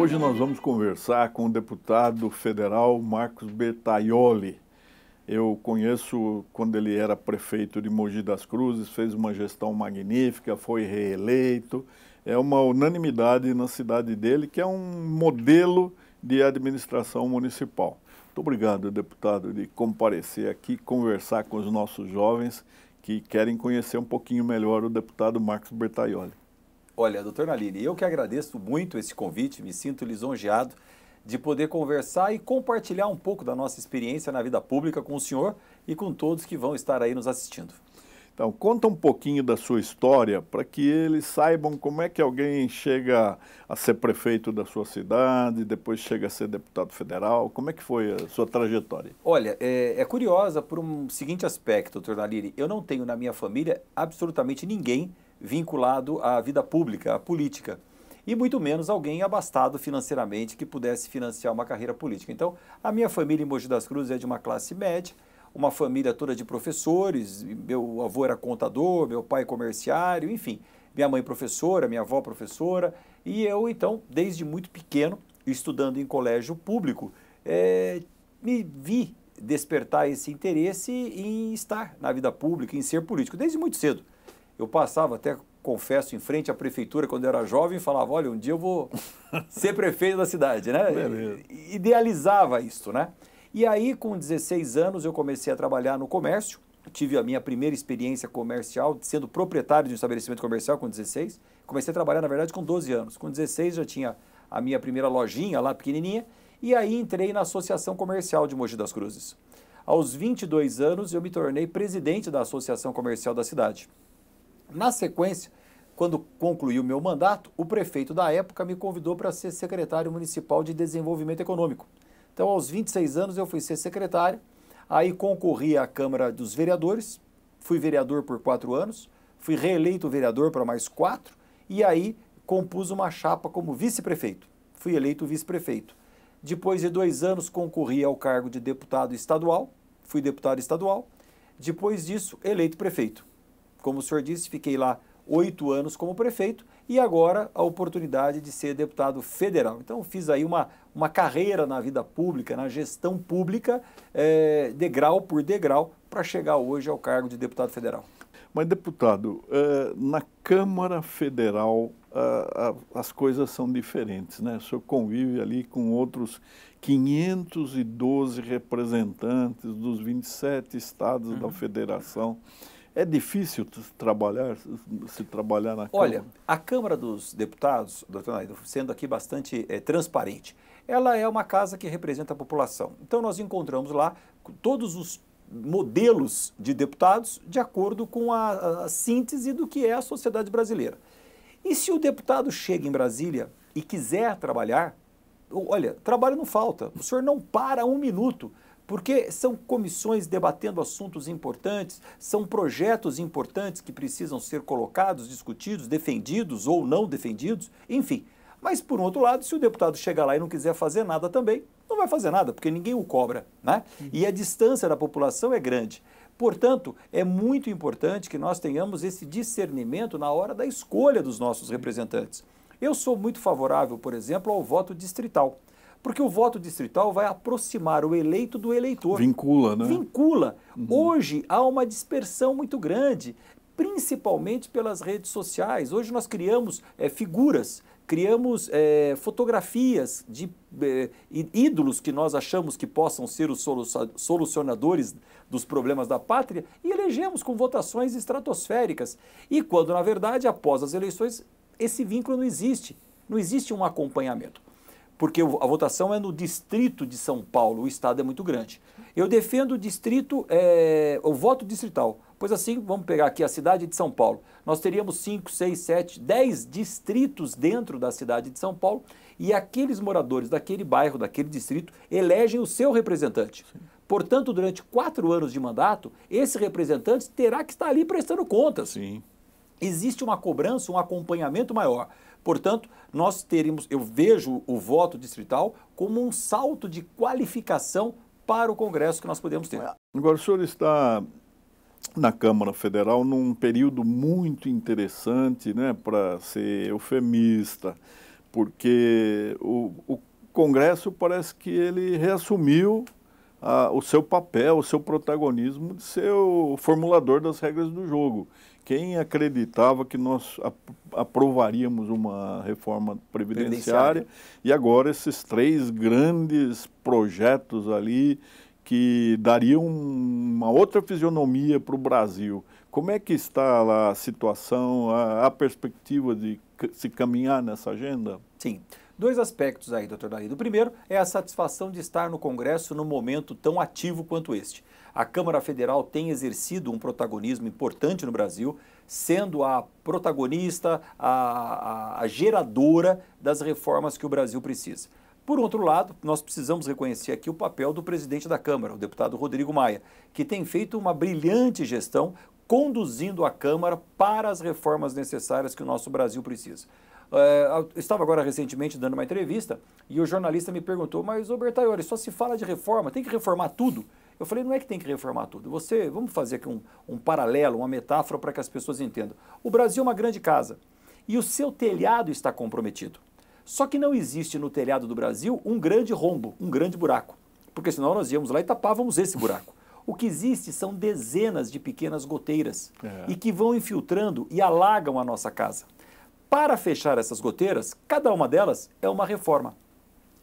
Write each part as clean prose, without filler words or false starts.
Hoje nós vamos conversar com o deputado federal Marcos Bertaioli. Eu conheço quando ele era prefeito de Mogi das Cruzes, fez uma gestão magnífica, foi reeleito. É uma unanimidade na cidade dele, que é um modelo de administração municipal. Muito obrigado, deputado, de comparecer aqui, conversar com os nossos jovens que querem conhecer um pouquinho melhor o deputado Marcos Bertaioli. Olha, doutor Nalini, eu que agradeço muito esse convite, me sinto lisonjeado de poder conversar e compartilhar um pouco da nossa experiência na vida pública com o senhor e com todos que vão estar aí nos assistindo. Então, conta um pouquinho da sua história para que eles saibam como é que alguém chega a ser prefeito da sua cidade, depois chega a ser deputado federal. Como é que foi a sua trajetória? Olha, é curiosa por um seguinte aspecto, doutor Nalini. Eu não tenho na minha família absolutamente ninguém vinculado à vida pública, à política, e muito menos alguém abastado financeiramente que pudesse financiar uma carreira política. Então, a minha família em Mogi das Cruzes é de uma classe média, uma família toda de professores, meu avô era contador, meu pai comerciário, enfim, minha mãe professora, minha avó professora, e eu, então, desde muito pequeno, estudando em colégio público, me vi despertar esse interesse em estar na vida pública, em ser político, desde muito cedo. Eu passava, até confesso, em frente à prefeitura quando eu era jovem e falava, olha, um dia eu vou ser prefeito da cidade, né? Beleza. Idealizava isso, né? E aí, com 16 anos, eu comecei a trabalhar no comércio. Tive a minha primeira experiência comercial, sendo proprietário de um estabelecimento comercial com 16. Comecei a trabalhar, na verdade, com 12 anos. Com 16 já tinha a minha primeira lojinha lá, pequenininha. E aí entrei na Associação Comercial de Mogi das Cruzes. Aos 22 anos, eu me tornei presidente da Associação Comercial da cidade. Na sequência, quando concluí o meu mandato, o prefeito da época me convidou para ser secretário municipal de desenvolvimento econômico. Então, aos 26 anos, eu fui ser secretário, aí concorri à Câmara dos Vereadores, fui vereador por 4 anos, fui reeleito vereador para mais 4, e aí compus uma chapa como vice-prefeito. Fui eleito vice-prefeito. Depois de 2 anos, concorri ao cargo de deputado estadual, fui deputado estadual. Depois disso, eleito prefeito. Como o senhor disse, fiquei lá 8 anos como prefeito e agora a oportunidade de ser deputado federal. Então, fiz aí uma carreira na vida pública, na gestão pública, degrau por degrau, para chegar hoje ao cargo de deputado federal. Mas, deputado, na Câmara Federal as coisas são diferentes, né? O senhor convive ali com outros 512 representantes dos 27 estados da federação. É difícil se trabalhar na Câmara? Olha, a Câmara dos Deputados, doutor Nailton, sendo aqui bastante transparente, ela é uma casa que representa a população. Então nós encontramos lá todos os modelos de deputados de acordo com a síntese do que é a sociedade brasileira. E se o deputado chega em Brasília e quiser trabalhar, olha, trabalho não falta, o senhor não para um minuto, porque são comissões debatendo assuntos importantes, são projetos importantes que precisam ser colocados, discutidos, defendidos ou não defendidos, enfim. Mas, por um outro lado, se o deputado chegar lá e não quiser fazer nada também, não vai fazer nada, porque ninguém o cobra, né? E a distância da população é grande. Portanto, é muito importante que nós tenhamos esse discernimento na hora da escolha dos nossos representantes. Eu sou muito favorável, por exemplo, ao voto distrital. Porque o voto distrital vai aproximar o eleito do eleitor. Vincula, né? Vincula. Hoje há uma dispersão muito grande, principalmente pelas redes sociais. Hoje nós criamos figuras, criamos fotografias de ídolos que nós achamos que possam ser os solucionadores dos problemas da pátria e elegemos com votações estratosféricas. E quando, na verdade, após as eleições, esse vínculo não existe. Não existe um acompanhamento. Porque a votação é no distrito de São Paulo, o estado é muito grande. Eu defendo o distrito, o voto distrital, pois assim, vamos pegar aqui a cidade de São Paulo. Nós teríamos 5, 6, 7, 10 distritos dentro da cidade de São Paulo e aqueles moradores daquele bairro, daquele distrito, elegem o seu representante. Sim. Portanto, durante 4 anos de mandato, esse representante terá que estar ali prestando contas. Sim. Existe uma cobrança, um acompanhamento maior. Portanto, nós teríamos, eu vejo o voto distrital como um salto de qualificação para o Congresso que nós podemos ter. Agora, o senhor está na Câmara Federal num período muito interessante, né, para ser eufemista, porque o Congresso parece que ele reassumiu o seu papel, o seu protagonismo de ser o formulador das regras do jogo. Quem acreditava que nós aprovaríamos uma reforma previdenciária e agora esses 3 grandes projetos ali que dariam uma outra fisionomia para o Brasil. Como é que está lá a situação, a perspectiva de se caminhar nessa agenda? Sim. 2 aspectos aí, doutor Narido. O primeiro é a satisfação de estar no Congresso num momento tão ativo quanto este. A Câmara Federal tem exercido um protagonismo importante no Brasil, sendo a protagonista, a geradora das reformas que o Brasil precisa. Por outro lado, nós precisamos reconhecer aqui o papel do presidente da Câmara, o deputado Rodrigo Maia, que tem feito uma brilhante gestão, conduzindo a Câmara para as reformas necessárias que o nosso Brasil precisa. Eu estava agora recentemente dando uma entrevista e o jornalista me perguntou, mas ô Bertaioli, só se fala de reforma, tem que reformar tudo? Eu falei, não é que tem que reformar tudo. Vamos fazer aqui um paralelo, uma metáfora para que as pessoas entendam. O Brasil é uma grande casa e o seu telhado está comprometido. Só que não existe no telhado do Brasil um grande rombo, um grande buraco, porque senão nós íamos lá e tapávamos esse buraco. O que existe são dezenas de pequenas goteiras e que vão infiltrando e alagam a nossa casa. Para fechar essas goteiras, cada uma delas é uma reforma.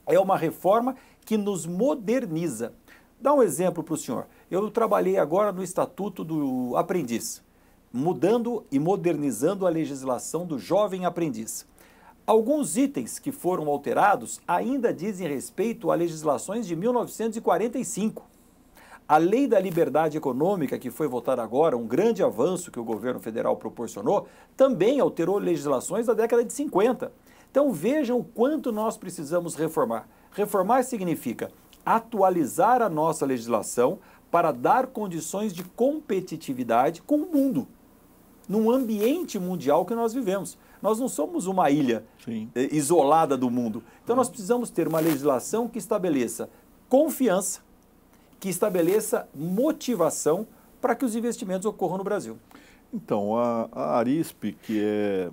É uma reforma que nos moderniza. Dá um exemplo para o senhor. Eu trabalhei agora no Estatuto do Aprendiz, mudando e modernizando a legislação do jovem aprendiz. Alguns itens que foram alterados ainda dizem respeito a legislações de 1945. A Lei da Liberdade Econômica, que foi votada agora, um grande avanço que o governo federal proporcionou, também alterou legislações da década de 50. Então vejam o quanto nós precisamos reformar. Reformar significa atualizar a nossa legislação para dar condições de competitividade com o mundo, num ambiente mundial que nós vivemos. Nós não somos uma ilha isolada do mundo. Então nós precisamos ter uma legislação que estabeleça confiança, que estabeleça motivação para que os investimentos ocorram no Brasil. Então, a Arisp, que é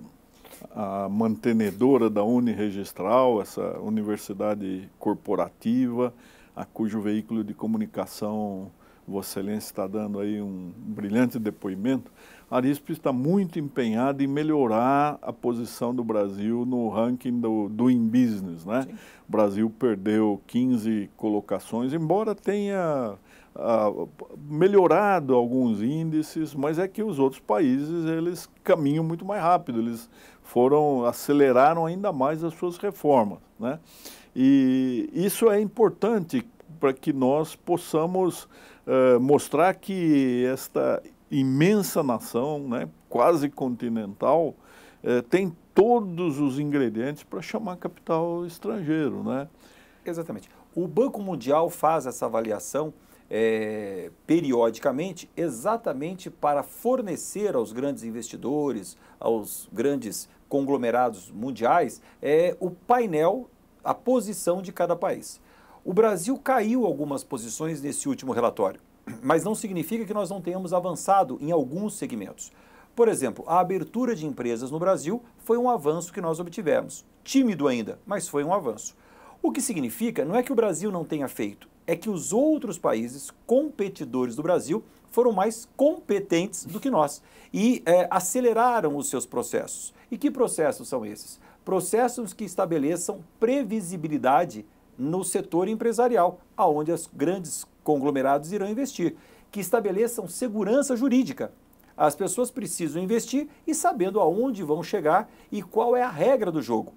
a mantenedora da Uniregistral, essa universidade corporativa, a cujo veículo de comunicação Vossa Excelência está dando aí um brilhante depoimento, a Arisp está muito empenhada em melhorar a posição do Brasil no ranking do Doing Business, né? Sim. O Brasil perdeu 15 colocações, embora tenha melhorado alguns índices, mas é que os outros países, eles caminham muito mais rápido, eles aceleraram ainda mais as suas reformas, né? E isso é importante para que nós possamos mostrar que esta imensa nação, né, quase continental, tem todos os ingredientes para chamar capital estrangeiro, né? Exatamente. O Banco Mundial faz essa avaliação periodicamente, exatamente para fornecer aos grandes investidores, aos grandes conglomerados mundiais, o painel, a posição de cada país. O Brasil caiu algumas posições nesse último relatório, mas não significa que nós não tenhamos avançado em alguns segmentos. Por exemplo, a abertura de empresas no Brasil foi um avanço que nós obtivemos. Tímido ainda, mas foi um avanço. O que significa não é que o Brasil não tenha feito, é que os outros países competidores do Brasil foram mais competentes do que nós e aceleraram os seus processos. E que processos são esses? Processos que estabeleçam previsibilidade no setor empresarial, aonde os grandes conglomerados irão investir, que estabeleçam segurança jurídica. As pessoas precisam investir e sabendo aonde vão chegar e qual é a regra do jogo.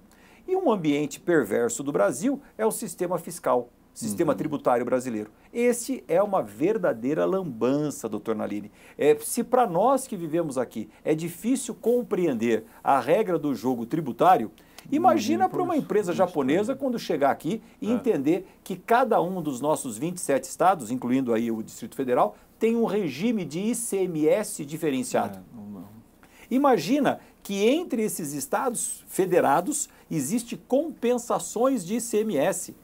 E um ambiente perverso do Brasil é o sistema fiscal, sistema tributário brasileiro. Esse é uma verdadeira lambança, doutor Nalini. Se para nós que vivemos aqui é difícil compreender a regra do jogo tributário, imagina para uma empresa japonesa quando chegar aqui e entender que cada um dos nossos 27 estados, incluindo aí o Distrito Federal, tem um regime de ICMS diferenciado. Imagina que entre esses estados federados existe compensações de ICMS.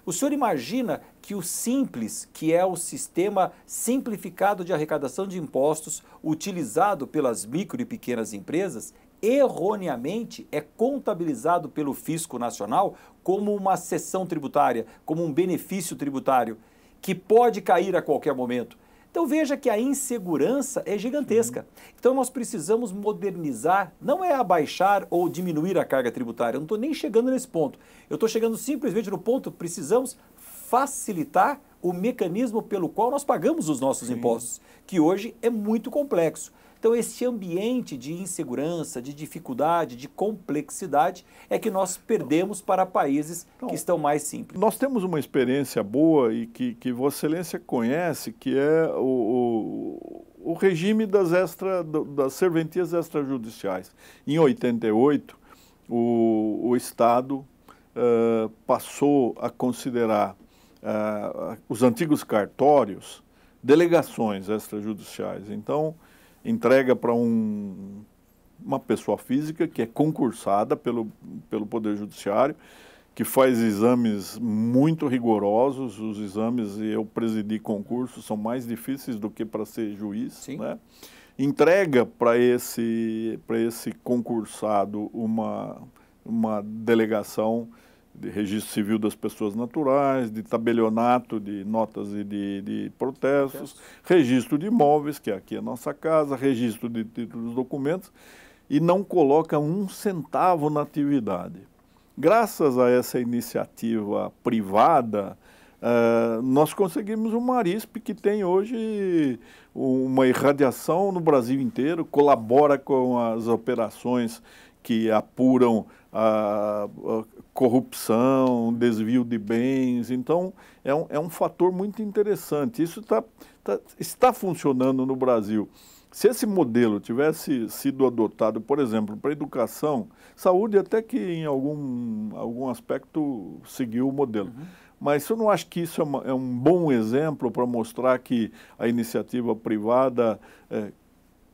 O senhor imagina que o Simples, que é o sistema simplificado de arrecadação de impostos utilizado pelas micro e pequenas empresas, erroneamente é contabilizado pelo Fisco Nacional como uma cessão tributária, como um benefício tributário, que pode cair a qualquer momento. Então veja que a insegurança é gigantesca. Então nós precisamos modernizar, não é abaixar ou diminuir a carga tributária, eu não estou nem chegando nesse ponto. Eu estou chegando simplesmente no ponto, precisamos facilitar o mecanismo pelo qual nós pagamos os nossos impostos, que hoje é muito complexo. Então esse ambiente de insegurança, de dificuldade, de complexidade é que nós perdemos para países que estão mais simples. Nós temos uma experiência boa e que Vossa Excelência conhece, que é o regime das serventias extrajudiciais. Em 88, o Estado passou a considerar os antigos cartórios delegações extrajudiciais. Então, entrega para uma pessoa física que é concursada pelo Poder Judiciário, que faz exames muito rigorosos. Os exames, eu presidi concursos, são mais difíceis do que para ser juiz, né? Entrega para esse concursado uma delegação de registro civil das pessoas naturais, de tabelionato de notas e de protestos, registro de imóveis, que é aqui a nossa casa, registro de títulos, documentos, e não coloca um centavo na atividade. Graças a essa iniciativa privada, nós conseguimos uma Arispe que tem hoje uma irradiação no Brasil inteiro, colabora com as operações que apuram a corrupção, desvio de bens. Então, é um fator muito interessante. Isso está funcionando no Brasil. Se esse modelo tivesse sido adotado, por exemplo, para educação, saúde até que em algum aspecto seguiu o modelo. Mas eu não acho que isso é um bom exemplo para mostrar que a iniciativa privada,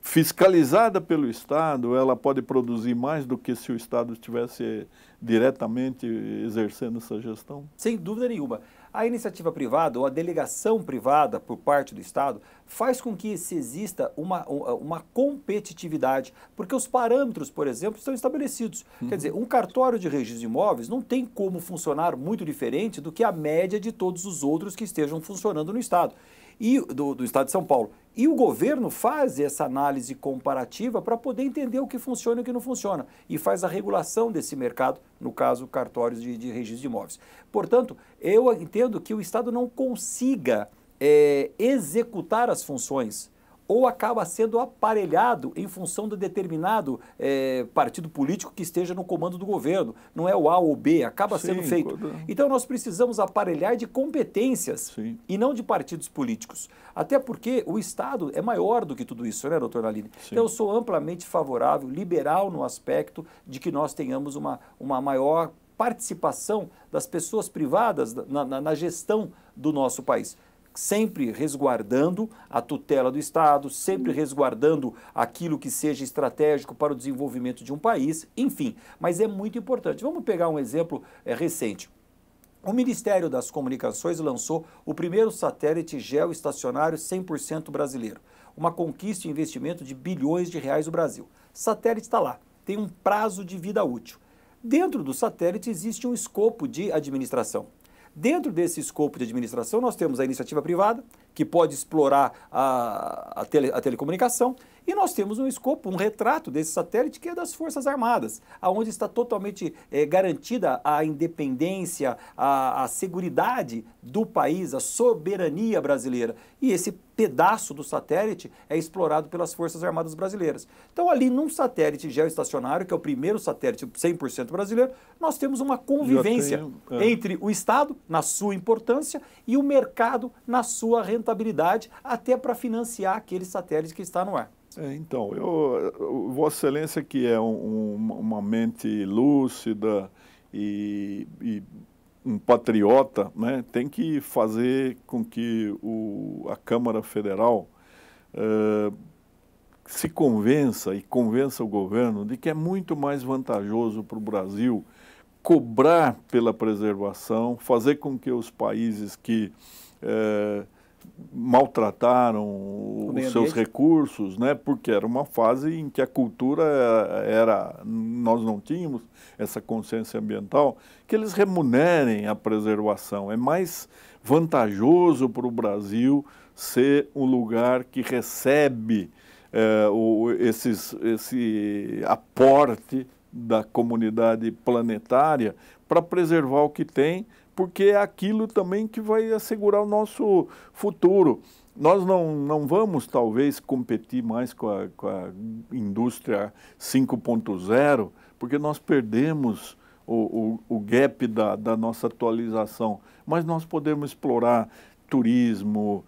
fiscalizada pelo Estado, ela pode produzir mais do que se o Estado estivesse diretamente exercendo essa gestão? Sem dúvida nenhuma. A iniciativa privada ou a delegação privada por parte do Estado faz com que se exista uma competitividade, porque os parâmetros, por exemplo, estão estabelecidos. Quer dizer, um cartório de registro de imóveis não tem como funcionar muito diferente do que a média de todos os outros que estejam funcionando no Estado. E do Estado de São Paulo. E o governo faz essa análise comparativa para poder entender o que funciona e o que não funciona. E faz a regulação desse mercado, no caso, cartórios de registro de imóveis. Portanto, eu entendo que o Estado não consiga executar as funções ou acaba sendo aparelhado em função de determinado partido político que esteja no comando do governo. Não é o A ou o B, acaba sendo feito. Então nós precisamos aparelhar de competências e não de partidos políticos. Até porque o Estado é maior do que tudo isso, né, doutor Nalini? Então eu sou amplamente favorável, liberal no aspecto de que nós tenhamos uma maior participação das pessoas privadas na gestão do nosso país. Sempre resguardando a tutela do Estado, sempre resguardando aquilo que seja estratégico para o desenvolvimento de um país, enfim. Mas é muito importante. Vamos pegar um exemplo recente. O Ministério das Comunicações lançou o primeiro satélite geoestacionário 100% brasileiro. Uma conquista e investimento de bilhões de reais no Brasil. O satélite está lá, tem um prazo de vida útil. Dentro do satélite existe um escopo de administração. Dentro desse escopo de administração, nós temos a iniciativa privada, que pode explorar a telecomunicação, e nós temos um escopo, um retrato desse satélite que é das Forças Armadas, onde está totalmente garantida a independência, a seguridade do país, a soberania brasileira. E esse pedaço do satélite é explorado pelas Forças Armadas brasileiras. Então, ali num satélite geoestacionário, que é o primeiro satélite 100% brasileiro, nós temos uma convivência entre o Estado, na sua importância, e o mercado, na sua rentabilidade, até para financiar aquele satélite que está no ar. Então, Vossa Excelência, que é uma mente lúcida e um patriota, né, tem que fazer com que a Câmara Federal se convença e convença o governo de que é muito mais vantajoso para o Brasil cobrar pela preservação, fazer com que os países que maltrataram os seus recursos, né? Porque era uma fase em que a cultura nós não tínhamos essa consciência ambiental, que eles remunerem a preservação. É mais vantajoso para o Brasil ser um lugar que recebe esse aporte da comunidade planetária para preservar o que tem, porque é aquilo também que vai assegurar o nosso futuro. Nós não vamos, talvez, competir mais com a indústria 5.0, porque nós perdemos o gap da nossa atualização, mas nós podemos explorar turismo,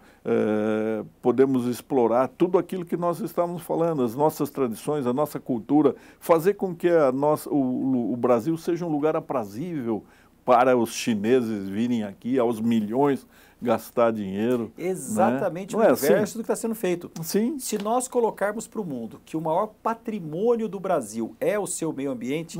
podemos explorar tudo aquilo que nós estamos falando, as nossas tradições, a nossa cultura, fazer com que o Brasil seja um lugar aprazível para os chineses virem aqui, aos milhões, gastar dinheiro. Exatamente, né? o inverso do que está sendo feito. Sim. Se nós colocarmos para o mundo que o maior patrimônio do Brasil é o seu meio ambiente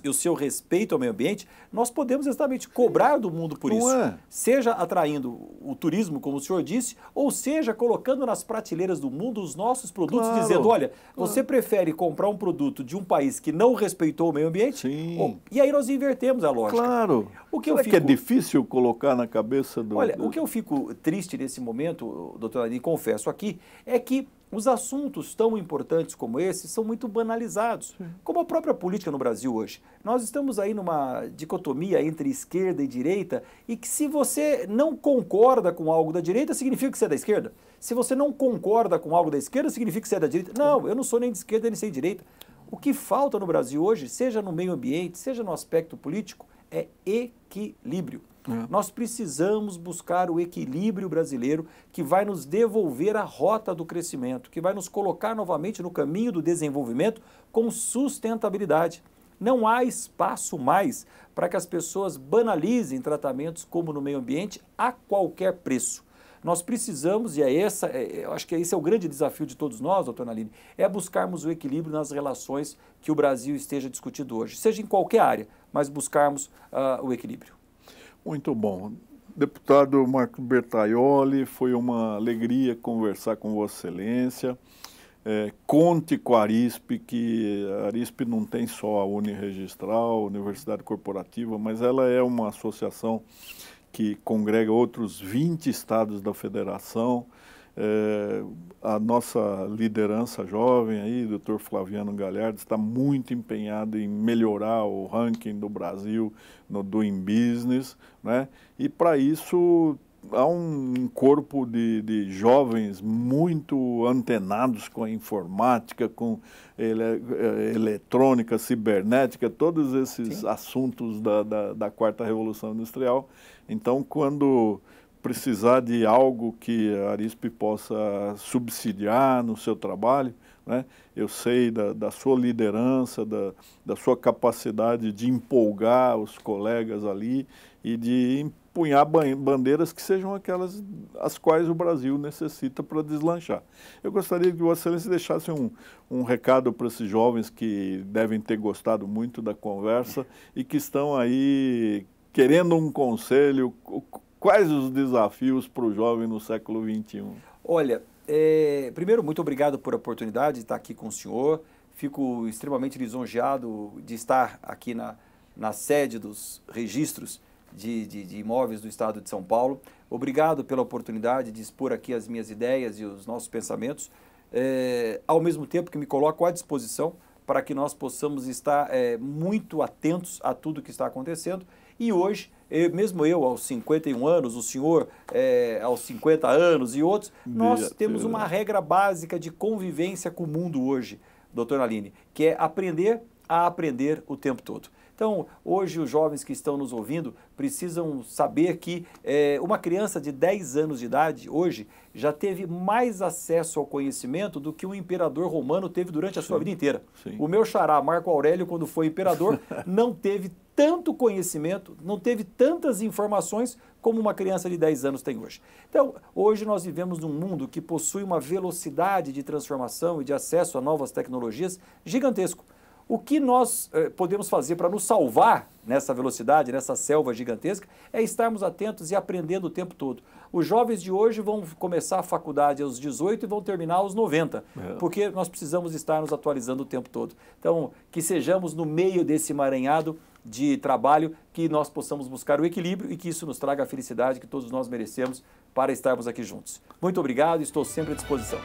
e o seu respeito ao meio ambiente, nós podemos exatamente cobrar do mundo por isso. Seja atraindo o turismo, como o senhor disse, ou seja colocando nas prateleiras do mundo os nossos produtos, dizendo, olha, você prefere comprar um produto de um país que não respeitou o meio ambiente? Sim. E aí nós invertemos a lógica. Claro. O que que é difícil colocar na cabeça do... Olha, o que eu fico triste nesse momento, doutora Aline, confesso aqui, é que os assuntos tão importantes como esse são muito banalizados, como a própria política no Brasil hoje. Nós estamos aí numa dicotomia entre esquerda e direita, e que se você não concorda com algo da direita, significa que você é da esquerda. Se você não concorda com algo da esquerda, significa que você é da direita. Não, eu não sou nem de esquerda nem de direita. O que falta no Brasil hoje, seja no meio ambiente, seja no aspecto político, é equilíbrio. Nós precisamos buscar o equilíbrio brasileiro que vai nos devolver a rota do crescimento, que vai nos colocar novamente no caminho do desenvolvimento com sustentabilidade. Não há espaço mais para que as pessoas banalizem tratamentos como no meio ambiente a qualquer preço. Nós precisamos, e eu acho que esse é o grande desafio de todos nós, doutora Aline, é buscarmos o equilíbrio nas relações que o Brasil esteja discutindo hoje, seja em qualquer área, mas buscarmos o equilíbrio. Muito bom. Deputado Marcos Bertaioli, foi uma alegria conversar com Vossa Excelência. Conte com a Arisp, que a Arisp não tem só a Uniregistral, Universidade Corporativa, mas ela é uma associação que congrega outros 20 estados da federação. A nossa liderança jovem aí, doutor Flaviano Galhardo, está muito empenhado em melhorar o ranking do Brasil no Doing Business, né? E para isso há um corpo de jovens muito antenados com a informática, com eletrônica, cibernética, todos esses assuntos da quarta revolução industrial. Então, quando precisar de algo que a Arisp possa subsidiar no seu trabalho, né? Eu sei da sua liderança, da sua capacidade de empolgar os colegas ali e de empunhar bandeiras que sejam aquelas as quais o Brasil necessita para deslanchar. Eu gostaria que Vossa Excelência deixasse um recado para esses jovens que devem ter gostado muito da conversa e que estão aí querendo um conselho. Quais os desafios para o jovem no século XXI? Olha, primeiro, muito obrigado por a oportunidade de estar aqui com o senhor. Fico extremamente lisonjeado de estar aqui na sede dos registros de imóveis do Estado de São Paulo. Obrigado pela oportunidade de expor aqui as minhas ideias e os nossos pensamentos, ao mesmo tempo que me coloco à disposição para que nós possamos estar muito atentos a tudo que está acontecendo. E hoje, mesmo eu aos 51 anos, o senhor aos 50 anos e outros, nós temos uma regra básica de convivência com o mundo hoje, doutora Aline, que é aprender a aprender o tempo todo. Então, hoje os jovens que estão nos ouvindo precisam saber que uma criança de 10 anos de idade, hoje, já teve mais acesso ao conhecimento do que um imperador romano teve durante a sua vida inteira. O meu xará, Marco Aurélio, quando foi imperador, não teve tanto conhecimento, não teve tantas informações como uma criança de 10 anos tem hoje. Então, hoje nós vivemos num mundo que possui uma velocidade de transformação e de acesso a novas tecnologias gigantesco. O que nós podemos fazer para nos salvar nessa velocidade, nessa selva gigantesca, é estarmos atentos e aprendendo o tempo todo. Os jovens de hoje vão começar a faculdade aos 18 e vão terminar aos 90, porque nós precisamos estar nos atualizando o tempo todo. Então, que sejamos no meio desse emaranhado de trabalho, que nós possamos buscar o equilíbrio e que isso nos traga a felicidade que todos nós merecemos para estarmos aqui juntos. Muito obrigado e estou sempre à disposição.